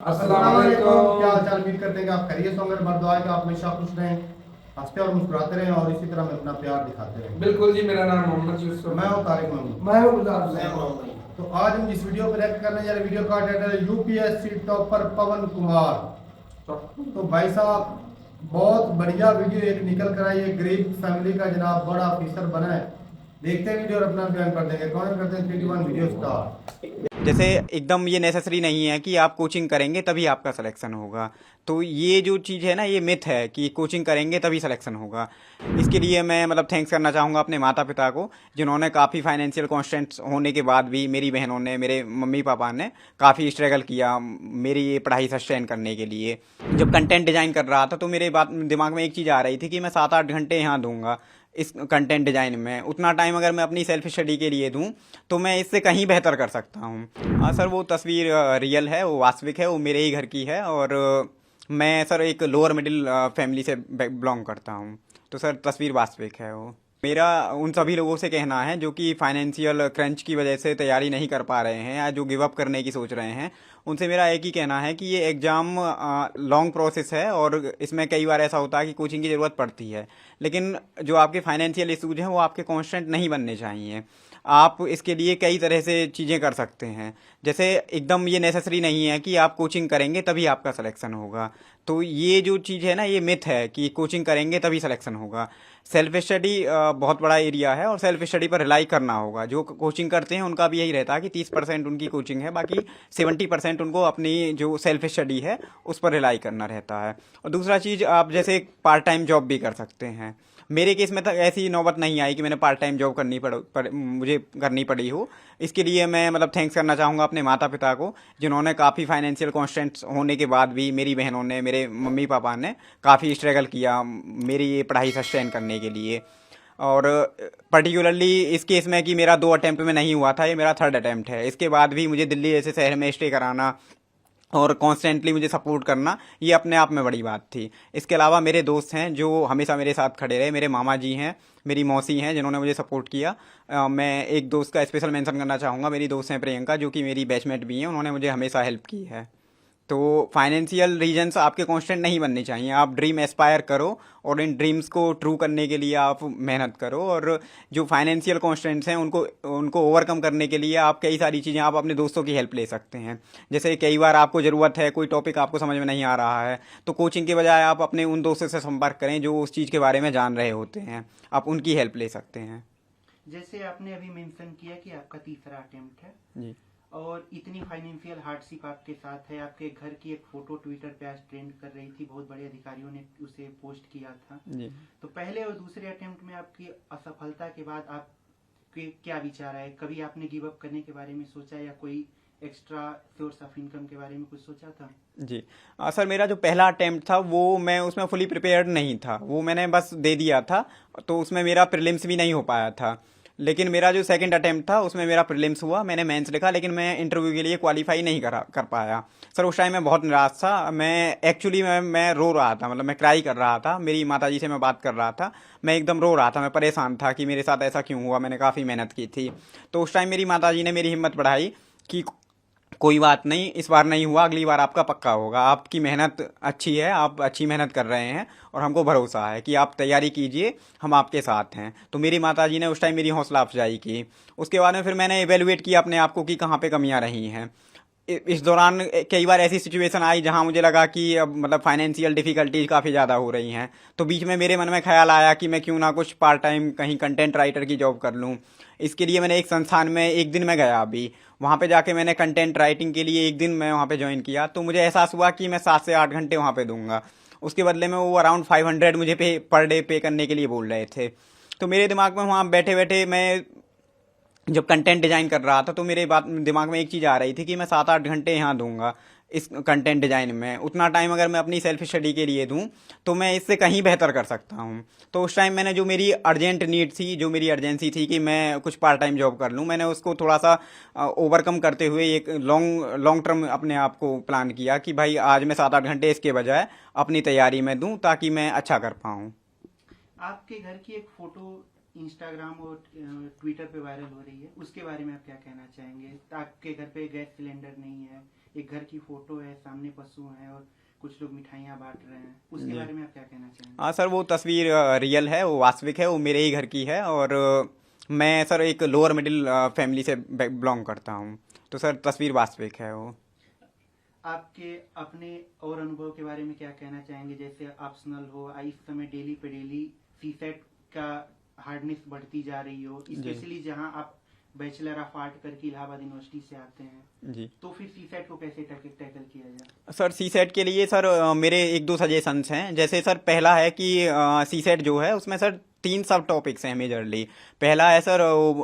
अस्सलाम वालेकुम। क्या हाल चाल? उम्मीद करते हैं कि आप खैरियत होंगे। हमारी दुआ है कि आप हमेशा खुश रहें, हंसते और मुस्कुराते रहें और इसी तरह में अपना प्यार दिखाते रहें। बिल्कुल जी, मेरा नाम मोहम्मद यूसुफ। मैं हूं तारिक महमूद। मैं हूं गुलजार हुसैन। तो आज हम जिस वीडियो पर रिएक्ट करने जा रहे हैं, वीडियो का टाइटल है यूपीएससी टॉपर पवन कुमार। तो भाई साहब बहुत बढ़िया वीडियो एक निकल कर आई है। गरीब फैमिली का जनाब बड़ा ऑफिसर बना है। देखते हैं वीडियो और अपना बयान कर देंगे। कमेंट करते हैं 3 2 1 वीडियो स्टार्ट। जैसे एकदम ये नेसेसरी नहीं है कि आप कोचिंग करेंगे तभी आपका सिलेक्शन होगा। तो ये जो चीज़ है ना, ये मिथ है कि कोचिंग करेंगे तभी सिलेक्शन होगा। इसके लिए मैं मतलब थैंक्स करना चाहूँगा अपने माता पिता को, जिन्होंने काफ़ी फाइनेंशियल कॉन्स्टेंट्स होने के बाद भी मेरी बहनों ने, मेरे मम्मी पापा ने काफ़ी स्ट्रगल किया मेरी ये पढ़ाई सस्टेन करने के लिए। जब कंटेंट डिज़ाइन कर रहा था तो मेरे बात दिमाग में एक चीज़ आ रही थी कि मैं 7 8 घंटे यहाँ दूंगा इस कंटेंट डिज़ाइन में। उतना टाइम अगर मैं अपनी सेल्फ स्टडी के लिए दूं तो मैं इससे कहीं बेहतर कर सकता हूं। हाँ सर, वो तस्वीर रियल है, वो वास्तविक है, वो मेरे ही घर की है। और मैं सर एक लोअर मिडिल फैमिली से बिलोंग करता हूं। तो सर तस्वीर वास्तविक है वो। मेरा उन सभी लोगों से कहना है जो कि फाइनेंशियल क्रंच की वजह से तैयारी नहीं कर पा रहे हैं या जो गिव अप करने की सोच रहे हैं, उनसे मेरा एक ही कहना है कि ये एग्ज़ाम लॉन्ग प्रोसेस है और इसमें कई बार ऐसा होता है कि कोचिंग की ज़रूरत पड़ती है। लेकिन जो आपके फाइनेंशियल इशूज हैं वो आपके कांस्टेंट नहीं बनने चाहिए। आप इसके लिए कई तरह से चीज़ें कर सकते हैं। जैसे एकदम ये नेसेसरी नहीं है कि आप कोचिंग करेंगे तभी आपका सिलेक्शन होगा। तो ये जो चीज़ है ना, ये मिथ है कि कोचिंग करेंगे तभी सिलेक्शन होगा। सेल्फ स्टडी बहुत बड़ा एरिया है और सेल्फ स्टडी पर रिलाई करना होगा। जो कोचिंग करते हैं उनका भी यही रहता है कि 30% उनकी कोचिंग है, बाकी 70% उनको अपनी जो सेल्फ स्टडी है उस पर रिलाई करना रहता है। और दूसरा चीज़, आप जैसे एक पार्ट टाइम जॉब भी कर सकते हैं। मेरे केस में तो ऐसी नौबत नहीं आई कि मैंने पार्ट टाइम जॉब मुझे करनी पड़ी हो। इसके लिए मैं मतलब थैंक्स करना चाहूँगा अपने माता पिता को, जिन्होंने काफ़ी फाइनेंशियल कॉन्स्टेंट्स होने के बाद भी मेरी बहनों ने, मेरे मम्मी पापा ने काफ़ी स्ट्रगल किया मेरी ये पढ़ाई सस्टेन करने के लिए। और पर्टिकुलरली इस केस में कि मेरा 2 अटैम्प्ट में नहीं हुआ था, ये मेरा 3rd अटैम्प्ट है। इसके बाद भी मुझे दिल्ली जैसे शहर में स्टे कराना और कॉन्स्टेंटली मुझे सपोर्ट करना, ये अपने आप में बड़ी बात थी। इसके अलावा मेरे दोस्त हैं जो हमेशा मेरे साथ खड़े रहे। मेरे मामा जी हैं, मेरी मौसी हैं, जिन्होंने मुझे सपोर्ट किया। मैं एक दोस्त का स्पेशल मेंशन करना चाहूँगा। मेरी दोस्त हैं प्रियंका, जो कि मेरी बैचमेट भी हैं। उन्होंने मुझे हमेशा हेल्प की है। तो फाइनेंशियल रीजंस आपके कांस्टेंट नहीं बनने चाहिए। आप ड्रीम एस्पायर करो और इन ड्रीम्स को ट्रू करने के लिए आप मेहनत करो। और जो फाइनेंशियल कांस्टेंट्स हैं उनको उनको ओवरकम करने के लिए आप कई सारी चीज़ें, आप अपने दोस्तों की हेल्प ले सकते हैं। जैसे कई बार आपको ज़रूरत है, कोई टॉपिक आपको समझ में नहीं आ रहा है, तो कोचिंग के बजाय आप अपने उन दोस्तों से संपर्क करें जो उस चीज़ के बारे में जान रहे होते हैं। आप उनकी हेल्प ले सकते हैं। जैसे आपने अभी मेंशन किया कि आपका तीसरा अटेम्प्ट है जी और इतनी फाइनेंशियल हार्डशिप आपके साथ है। आपके घर की एक फोटो ट्विटर पे आज ट्रेंड कर रही थी, बहुत बड़े अधिकारियों ने उसे पोस्ट किया था। जी। तो पहले और दूसरे अटेम्प्ट में आपकी असफलता के बाद आपके क्या विचार आए? कभी आपने गिव अप करने के बारे में सोचा या कोई एक्स्ट्रा सोर्स ऑफ इनकम के बारे में कुछ सोचा था? जी। सर, मेरा जो पहला अटेम्प्ट था वो मैं उसमें फुली प्रिपेयर्ड नहीं था, वो मैंने बस दे दिया था। तो उसमें मेरा प्रीलिम्स भी नहीं हो पाया था। लेकिन मेरा जो सेकंड अटेम्प्ट था उसमें मेरा प्रीलिम्स हुआ, मैंने मेंस लिखा, लेकिन मैं इंटरव्यू के लिए क्वालिफाई नहीं कर पाया। सर उस टाइम मैं बहुत निराश था। मैं एक्चुअली मैं रो रहा था, मतलब मैं क्राई कर रहा था। मेरी माताजी से मैं बात कर रहा था, मैं एकदम रो रहा था। मैं परेशान था कि मेरे साथ ऐसा क्यों हुआ, मैंने काफ़ी मेहनत की थी। तो उस टाइम मेरी माताजी ने मेरी हिम्मत बढ़ाई कि कोई बात नहीं, इस बार नहीं हुआ, अगली बार आपका पक्का होगा। आपकी मेहनत अच्छी है, आप अच्छी मेहनत कर रहे हैं और हमको भरोसा है कि आप तैयारी कीजिए, हम आपके साथ हैं। तो मेरी माताजी ने उस टाइम मेरी हौसला अफजाई की। उसके बाद में फिर मैंने इवेलुएट किया अपने आप को कि कहाँ पे कमियाँ रही हैं। इस दौरान कई बार ऐसी सिचुएशन आई जहां मुझे लगा कि अब मतलब फाइनेंशियल डिफ़िकल्टीज काफ़ी ज़्यादा हो रही हैं। तो बीच में मेरे मन में ख्याल आया कि मैं क्यों ना कुछ पार्ट टाइम कहीं कंटेंट राइटर की जॉब कर लूं। इसके लिए मैंने एक संस्थान में एक दिन में गया अभी, वहाँ पे जाके मैंने कंटेंट राइटिंग के लिए एक दिन मैं वहाँ पे ज्वाइन किया। तो मुझे एहसास हुआ कि मैं 7 से 8 घंटे वहाँ पे दूंगा, उसके बदले में वो अराउंड 500 मुझे पर डे पे करने के लिए बोल रहे थे। तो मेरे दिमाग में वहाँ बैठे बैठे मैं जब कंटेंट डिजाइन कर रहा था तो मेरे बात दिमाग में एक चीज़ आ रही थी कि मैं 7 8 घंटे यहाँ दूंगा इस कंटेंट डिजाइन में। उतना टाइम अगर मैं अपनी सेल्फ स्टडी के लिए दूं तो मैं इससे कहीं बेहतर कर सकता हूँ। तो उस टाइम मैंने जो मेरी अर्जेंट नीड थी, जो मेरी अर्जेंसी थी कि मैं कुछ पार्ट टाइम जॉब कर लूँ, मैंने उसको थोड़ा सा ओवरकम करते हुए एक लॉन्ग लॉन्ग टर्म अपने आप को प्लान किया कि भाई आज मैं 7 8 घंटे इसके बजाय अपनी तैयारी में दूँ ताकि मैं अच्छा कर पाऊँ। आपके घर की एक फोटो इंस्टाग्राम और ट्विटर पे वायरल हो रही है, उसके बारे में आप क्या कहना चाहेंगे? आपके घर पे गैस सिलेंडर नहीं है, एक घर की फोटो है, सामने पशु है और कुछ लोग मिठाइयाँ बांट रहे हैं, उसके बारे में आप क्या कहना चाहेंगे? हाँ सर, वो तस्वीर रियल है, वो वास्तविक है, वो मेरे ही घर की है। और मैं सर एक लोअर मिडिल फैमिली से बिलोंग करता हूँ, तो सर तस्वीर वास्तविक है वो। आपके अपने और अनुभव के बारे में क्या कहना चाहेंगे? जैसे ऑप्शनल हो, इस समय डेली पे डेली सीसेट का हार्डनेस बढ़ती जा रही हो, स्पेशली जहां आप बैचलर ऑफ आर्ट करके इलाहाबाद यूनिवर्सिटी से आते हैं जी, तो फिर सीसेट को कैसे टैकल किया जाए? सर सी सेट के लिए सर मेरे एक दो सजेशंस हैं। जैसे सर पहला है कि सी सेट जो है उसमें सर 3 सब टॉपिक्स हैं मेजरली। पहला है सर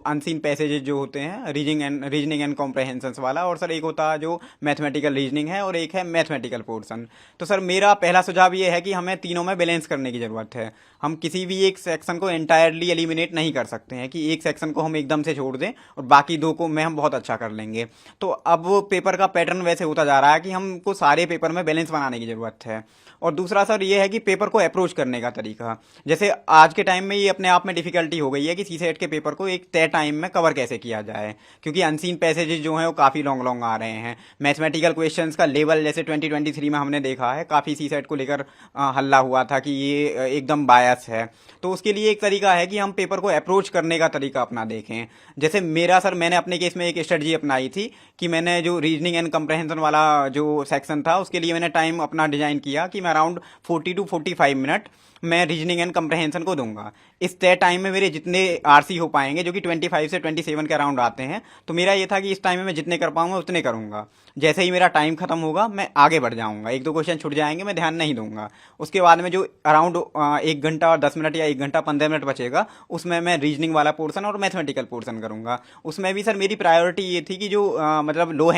अनसीन पैसेजेस जो होते हैं, रीजनिंग एंड कॉम्प्रहेंशंस वाला, और सर एक होता है जो मैथमेटिकल रीजनिंग है, और एक है मैथमेटिकल पोर्शन। तो सर मेरा पहला सुझाव ये है कि हमें तीनों में बैलेंस करने की ज़रूरत है। हम किसी भी एक सेक्शन को एंटायरली एलिमिनेट नहीं कर सकते हैं कि एक सेक्शन को हम एकदम से छोड़ दें और बाकी 2 को में हम बहुत अच्छा कर लेंगे। तो अब पेपर का पैटर्न वैसे होता जा रहा है कि हमको सारे पेपर में बैलेंस बनाने की ज़रूरत है। और दूसरा सर ये है कि पेपर को अप्रोच करने का तरीका, जैसे आज के टाइम में ये अपने आप में डिफिकल्टी हो गई है कि सीसेट के पेपर को एक तय टाइम में कवर कैसे किया जाए, क्योंकि अनसीन पैसेजेस जो हैं वो काफ़ी लॉन्ग लॉन्ग आ रहे हैं। मैथमेटिकल क्वेश्चंस का लेवल जैसे 2023 में हमने देखा है, काफ़ी सीसेट को लेकर हल्ला हुआ था कि ये एकदम बायस है। तो उसके लिए एक तरीका है कि हम पेपर को अप्रोच करने का तरीका अपना देखें। जैसे मेरा सर, मैंने अपने केस में एक स्ट्रेटजी अपनाई थी कि मैंने जो रीजनिंग एंड कंप्रहेंशन वाला जो सेक्शन था उसके लिए मैंने टाइम अपना डिजाइन किया कि मैं अराउंड 40 to 45 मिनट मैं रीजनिंग एंड कंप्रहेंशन को दूंगा। इस तय टाइम में मेरे जितने आरसी हो पाएंगे, जो कि 25 से 27 के अराउंड आते हैं, तो मेरा ये था कि इस टाइम में मैं जितने कर पाऊंगा उतने करूंगा। जैसे ही मेरा टाइम खत्म होगा मैं आगे बढ़ जाऊंगा, 1-2 क्वेश्चन छूट जाएंगे, मैं ध्यान नहीं दूंगा। उसके बाद में जो अराउंड 1 घंटा और 10 मिनट या 1 घंटा 15 मिनट बचेगा, उसमें मैं रीजनिंग वाला पोर्सन और मैथमेटिकल पोर्सन करूंगा। उसमें भी सर मेरी प्रायोरिटी ये थी कि जो मतलब लो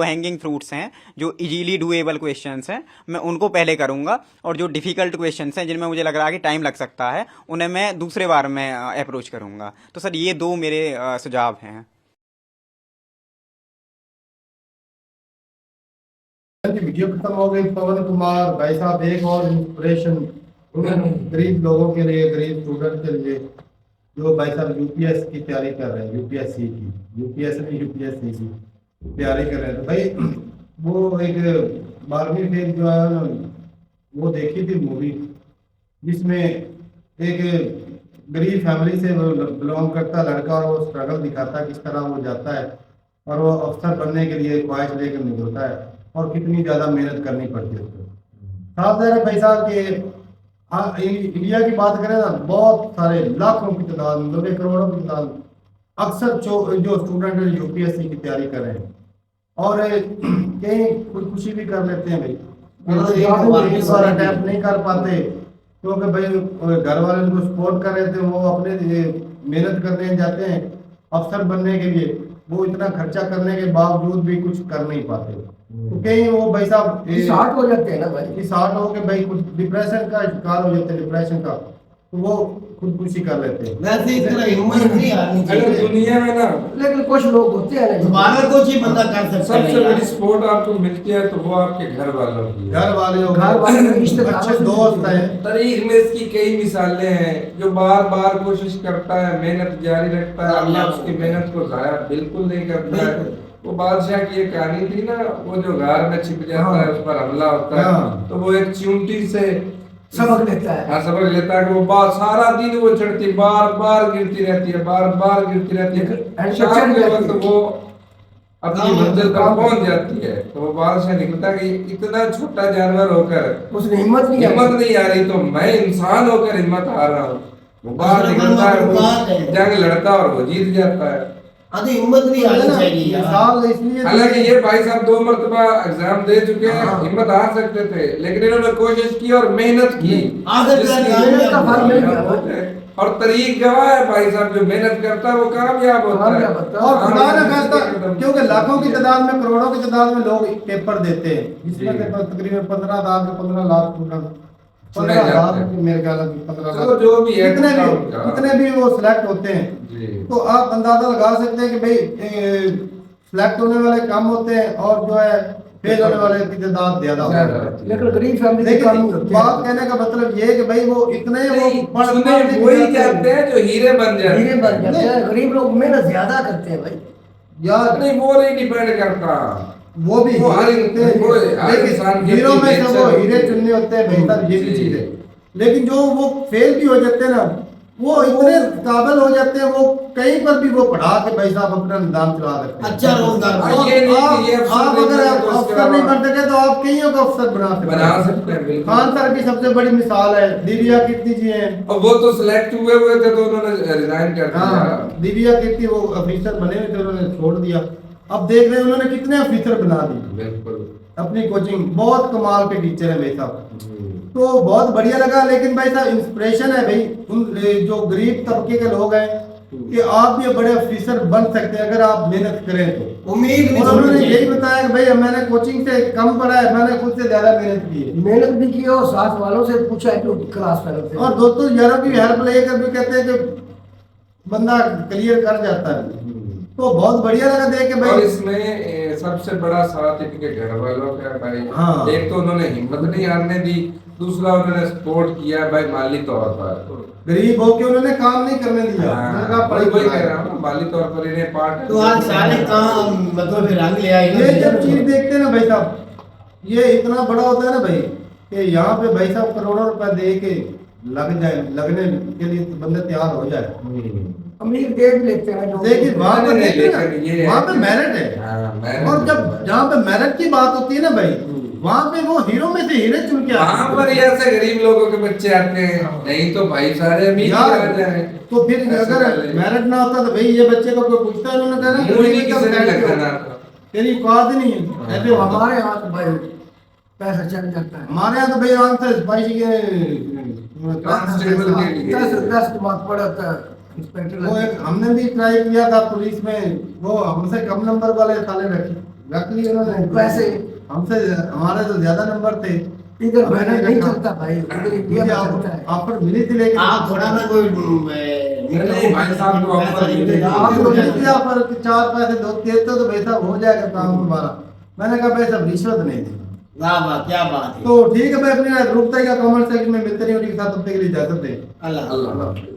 हैंगिंग फ्रूट्स हैं, जो इजीली डूएबल क्वेश्चंस हैं, मैं उनको पहले करूंगा, और जो डिफिकल्ट क्वेश्चंस हैं जिनमें मुझे लग रहा है कि टाइम लग सकता है, उन्हें मैं दूसरे बार में अप्रोच करूंगा। तो सर ये 2 मेरे सुझाव हैं। वीडियो खत्म हो गई। पवन कुमार भाई साहब एक और इंस्पिरेशन गरीब लोगों के लिए, गरीब स्टूडेंट के लिए, जो भाई साहब यूपीएस की तैयारी कर रहे हैं, यूपीएससी की, यूपीएस नहीं यूपीएससी की तैयारी कर रहे हैं। तो भाई वो एक 12वीं फेल जो है ना, वो देखी थी मूवी, जिसमें एक गरीब फैमिली से बिलोंग करता लड़का, और वो स्ट्रगल दिखाता है किस तरह वो जाता है और वो अफसर बनने के लिए ख्वाहिश लेकर निकलता है, और कितनी ज़्यादा मेहनत करनी पड़ती है उसको। साथ दे भाई साहब के हाँ, इंडिया की बात करें ना, बहुत सारे लाखों की तादाद में, 90 करोड़ों की तादाद अक्सर जो स्टूडेंट यूपीएससी की तैयारी कर रहे हैं, और कहीं खुदकुशी भी कर लेते हैं भाई, एक बार अटैम्प्ट नहीं कर पाते, क्योंकि भाई घर वाले उनको सपोर्ट कर रहे थे, वो अपने मेहनत करने जाते हैं अफसर बनने के लिए, वो इतना खर्चा करने के बावजूद भी कुछ कर नहीं पाते। तो कहीं वो भाई साहब शार्ट हो जाते हैं ना भाई, शार्ट हो के भाई कुछ डिप्रेशन का शिकार हो जाते हैं, डिप्रेशन का, तो वो खुदकुशी कर लेते हैं। वैसे इस तरह हिम्मत नहीं आनी अगर चाहिए। दुनिया में ना लेकिन कुछ लोग होते हैं ना, दोबारा कुछ ही बंदा कर सकता सबसे है। बड़ी सपोर्ट आपको मिलती है तो वो आपके घर वालों की है। घर वाले हो घर वाले गए, रिश्तेदारों अच्छे से दोस्त हैं, तारीख में इसकी कई मिसालें हैं। जो बार बार कोशिश करता है, मेहनत जारी रखता है, अल्लाह उसकी मेहनत को जाया बिल्कुल नहीं करता है। वो बादशाह की एक कहानी थी ना, वो जो गार में छिप जाता है, उस पर हमला होता है, तो वो एक चिमटी से सबक लेता है। हाँ, सबक लेता है कि वो बार सारा दिन वो चढ़ती, बार बार गिरती रहती है, बार बार गिरती रहती है, शाम के वक्त वो अपनी मंजिल तक पहुंच जाती है। तो वो बादशाह निकलता है कि इतना छोटा जानवर होकर उसने हिम्मत नहीं आ रही, तो मैं इंसान होकर हिम्मत हार रहा हूँ। वो बाहर निकलता है, वो जंग लड़ता और वो जीत जाता है। अरे हिम्मत नहीं आनी चाहिए यार। मिसाल इसलिए हालांकि ये भाई साहब 2 मरतबा एग्जाम दे चुके हैं, हिम्मत हार सकते थे, लेकिन इन्होंने कोशिश की और मेहनत की, मेहनत का फल मिल गया। और तरीक गवाह है भाई साहब, जो मेहनत करता है वो कामयाब होता है। और खुदा ने कहता, क्योंकि लाखों की तादाद में, करोड़ों की तादाद में लोग पेपर देते हैं, जिसमें तकरीबन 15 लाख स्टूडेंट, 15 लाख मेरे ख्याल में 15 चलो लाख जो भी है, कितने भी वो सिलेक्ट होते हैं, तो आप अंदाजा लगा सकते हैं कि भाई सिलेक्ट होने वाले कम होते हैं और जो है फेल होने वाले की तादाद ज्यादा होती है। लेकिन गरीब फैमिली की कमी होती है। बात कहने का मतलब ये है कि भाई वो इतने वो वही जाते हैं जो हीरे बन जाते हीरे बन जाते हैं। गरीब लोग मेहनत ज्यादा करते हैं भाई। यार नहीं, वो नहीं डिपेंड करता। वो भी वो हर होते हैं, हर इंसान की लेकिन हीरो में से अपनी वो nature हीरे होती है। चुनने होते हैं भाई साहब, ये भी जी। चीज है। लेकिन जो वो फेल भी हो जाते हैं ना, वो इतने काबिल हो जाते हैं, वो कहीं पर भी वो पढ़ा के भाई साहब अपना निदान चला सकते हैं। अच्छा रोजगार हाँ, बना। ये नहीं कि ये अफसर आप नहीं अगर बने आप तो उसके अफसर नहीं अलावा- बन सके तो आप कईयों को अफसर बना सकते बना हैं। सकते हैं बिल्कुल। खान सर की सबसे बड़ी मिसाल है, दिव्या कीर्ति जी हैं। और वो तो सिलेक्ट हुए थे तो उन्होंने रिजाइन कर दिया। हाँ, दिव्या कीर्ति वो ऑफिसर बने हुए थे, उन्होंने छोड़ दिया। अब देख रहे हैं उन्होंने कितने ऑफिसर बना दिए बिल्कुल। अपनी कोचिंग। बहुत कमाल के टीचर है भाई साहब, जी। तो बहुत बढ़िया लगा। लेकिन भाई साहब इंस्पिरेशन है भाई उन जो गरीब तबके के लोग हैं कि आप भी बड़े ऑफिसर बन सकते हैं अगर आप मेहनत करें तो। उम्मीद भी और होनी उन्होंने यही चाहिए। बताया कि भाई मैंने कोचिंग से कम पढ़ा है, मैंने खुद से ज्यादा मेहनत की है। मेहनत भी की और साथ वालों से पूछा है कि क्लास फेलो थे। और दोस्तों यारों की हेल्प लेकर भी कहते हैं कि बंदा क्लियर कर जाता है। तो बहुत बढ़िया लगा देख के और भाई। इसमें सबसे बड़ा साथ इनके घर वालों का है भाई। हाँ। एक तो उन्होंने हिम्मत नहीं हारने दी, दूसरा उन्होंने सपोर्ट किया भाई माली तौर पर। गरीब होके उन्होंने काम नहीं करने दिया। उन्होंने कहा, वही पढ़ाई कह रहा हूँ ना, माली तौर पर इन्हें पार्ट। तो आज सारे काम मतलब फिर रंग ले आए ये जब चीज देखते हैं ना भाई साहब, ये इतना बड़ा होता है ना भाई कि यहाँ पे भाई साहब करोड़ों रुपए दे के लगने के लिए तो बंदे तैयार हो जाए। अमीर देख लेते हैं जो देखिए वहाँ पे नहीं, देखिए ना, लेकिन ये है वहाँ पे कि- मेरिट है। हाँ, merit और है। जब जहाँ पे मेरिट की बात होती है ना भाई, वहाँ पे वो हीरो में से हीरे चुन के आते वहाँ हैं। पर ऐसे गरीब लोगों के बच्चे आते हैं, नहीं तो भाई सारे अमीर ही यार, आ जाए। तो फिर ऐसे अगर पहले। मेरिट ना होता तो भाई ये बच्चे को कोई पूछता है, उन्होंने कहना मुंह ही नहीं किसी ने लगाना था। तेरी औकात ही नहीं है। ऐसे होता। हमारे यहाँ तो भाई पैसा चल जाता है। हमारे यहाँ तो भाई आराम से स्पाइसी के कांस्टेबल के लिए। 10 के मार्क पड़ा था इंस्पेक्टर वो एक हमने भी ट्राई किया था पुलिस में, वो हमसे कम नंबर वाले साले रख लिए उन्होंने पैसे हमसे, हमारे तो ज्यादा नंबर थे। इधर मेहनत नहीं चलता भाई, उधर इंडिया में चलता है। ऑफर मिली थी लेकिन आप थोड़ा ना कोई नहीं, भाई साहब को ऑफर मिली थी। आपको मिली थी ऑफर कि 4 पैसे दो देते तो भाई साहब हो जाएगा काम तुम्हारा। मैंने कहा भाई साहब रिश्वत नहीं दी। वाह वाह क्या बात है। तो ठीक है भाई, अपने ग्रुप का कमेंट सेक्शन में मिलते नहीं उनके साथ, तब तक के लिए इजाजत दें। अल्लाह अल्लाह हाफ़िज़।